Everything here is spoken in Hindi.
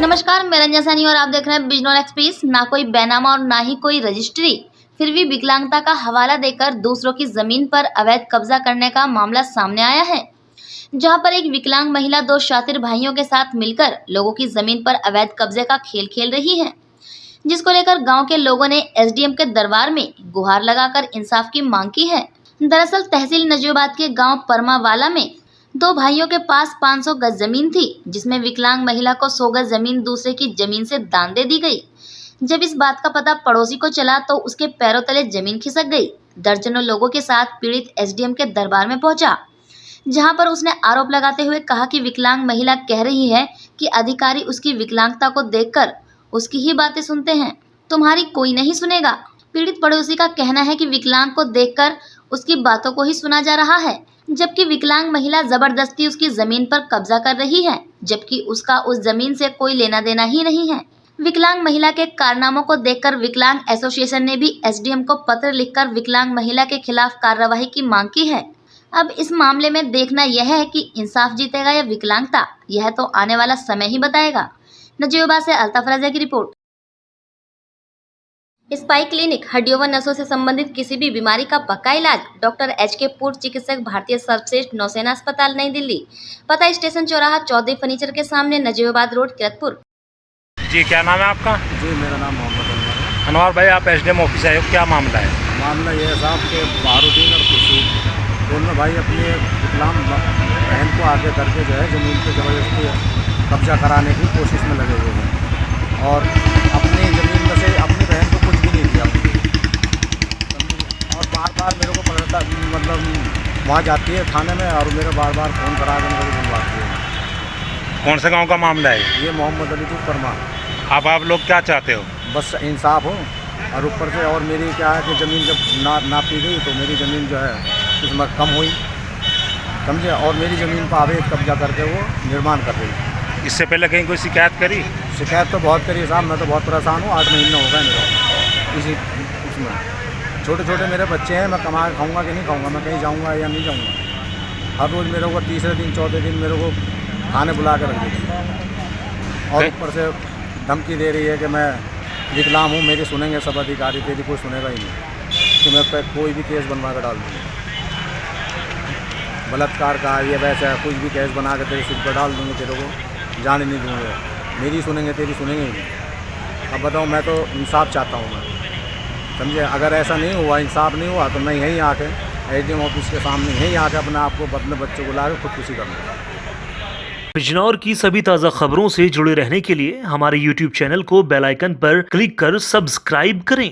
नमस्कार, मैं रंजना सैनी और आप देख रहे हैं बिजनौर एक्सप्रेस। ना कोई बैनामा और ना ही कोई रजिस्ट्री, फिर भी विकलांगता का हवाला देकर दूसरों की जमीन पर अवैध कब्जा करने का मामला सामने आया है, जहां पर एक विकलांग महिला दो शातिर भाइयों के साथ मिलकर लोगों की जमीन पर अवैध कब्जे का खेल खेल रही है, जिसको लेकर गांव के लोगों ने एसडीएम के दरबार में गुहार लगाकर इंसाफ की मांग की है। दरअसल तहसील नजीबाबाद के गाँव परमावाला में दो भाइयों के पास 500 गज जमीन थी, जिसमें विकलांग महिला को 100 गज जमीन दूसरे की जमीन से दान दे दी गई। जब इस बात का पता पड़ोसी को चला तो उसके पैरों तले जमीन खिसक गई। दर्जनों लोगों के साथ पीड़ित एसडीएम के दरबार में पहुंचा, जहां पर उसने आरोप लगाते हुए कहा कि विकलांग महिला कह रही है कि अधिकारी उसकी विकलांगता को देखकर उसकी ही बातें सुनते हैं, तुम्हारी कोई नहीं सुनेगा। पीड़ित पड़ोसी का कहना है कि विकलांग को देखकर उसकी बातों को ही सुना जा रहा है, जबकि विकलांग महिला जबरदस्ती उसकी जमीन पर कब्जा कर रही है, जबकि उसका उस जमीन से कोई लेना देना ही नहीं है। विकलांग महिला के कारनामों को देखकर विकलांग एसोसिएशन ने भी एसडीएम को पत्र लिखकर विकलांग महिला के खिलाफ कार्रवाई की मांग की है। अब इस मामले में देखना यह है कि इंसाफ जीतेगा या विकलांगता, यह तो आने वाला समय ही बताएगा। नजीबाबाद से अल्ताफ रजा की रिपोर्ट। स्पाई क्लिनिक हड्डियों व नसों से संबंधित किसी भी बीमारी का पक्का इलाज। Doctor HK. पूर्व चिकित्सक, भारतीय सर्वश्रेष्ठ नौसेना अस्पताल, नई दिल्ली। पता स्टेशन चौराहा, चौधरी फर्नीचर के सामने, नजीबाबाद रोड, किरतपुर। जी, क्या नाम है आपका? जी, मेरा नाम मोहम्मद अनवर है। अनवर भाई, आप एसडीएम ऑफिस आए हो, क्या मामला है? मामला ये है साहब कि बहारुद्दीन और खुर्शीद दोनों भाई अपनी विकलांग बहन को आगे करके जो है ज़मीन पर ज़बरदस्ती कब्जा कराने की कोशिश में लगे हुए हैं और अपनी ज़मीन में से अपनी बहन को कुछ भी नहीं दिया। और बार बार मेरे को पकड़ता, मतलब वहाँ जाती है थाने में और मेरे बार बार फ़ोन करा के मेरे को बुलवाती है। कौन से गांव का मामला है? ये मोहम्मद अली टू परमा। आप लोग क्या चाहते हो? बस इंसाफ हो और ऊपर से और मेरी क्या है कि ज़मीन जब नापी गई तो मेरी ज़मीन जो है उसमें कम हुई, समझे, और मेरी ज़मीन पर अवैध कब्जा करके वो निर्माण कर रही। इससे पहले कहीं कोई शिकायत करी? शिकायत तो बहुत करी साहब, मैं तो बहुत परेशान हूँ। 8 महीने हो गए मेरा इसी उसमें। छोटे छोटे मेरे बच्चे हैं, मैं कमा के खाऊँगा कि नहीं खाऊँगा, मैं कहीं जाऊँगा या नहीं जाऊँगा। हर रोज़ मेरे को तीसरे दिन चौथे दिन मेरे को खाने बुला कर रख देती और ऊपर से धमकी दे रही है कि मैं विकलांग हूँ, मेरी सुनेंगे सब अधिकारी, तेरी कोई सुनेगा ही नहीं, कि मैं पे कोई भी केस बनवा कर डाल दूँगी, बलात्कार का ये वैसा कुछ भी केस बना कर तेरे सिर पर डाल दूँगी, तेरे को जाने नहीं दूँगा, मेरी सुनेंगे तेरी सुनेंगे ही नहीं। अब बताओ, मैं तो इंसाफ चाहता हूँ, मैं समझे। अगर ऐसा नहीं हुआ, इंसाफ नहीं हुआ तो मैं यहीं आके एसडीएम ऑफिस के सामने यहीं आके अपने आप को, अपने बच्चों को ला के खुदकुशी करूँगा। बिजनौर की सभी ताज़ा खबरों से जुड़े रहने के लिए हमारे YouTube चैनल को बेल आइकन पर क्लिक कर सब्सक्राइब करें।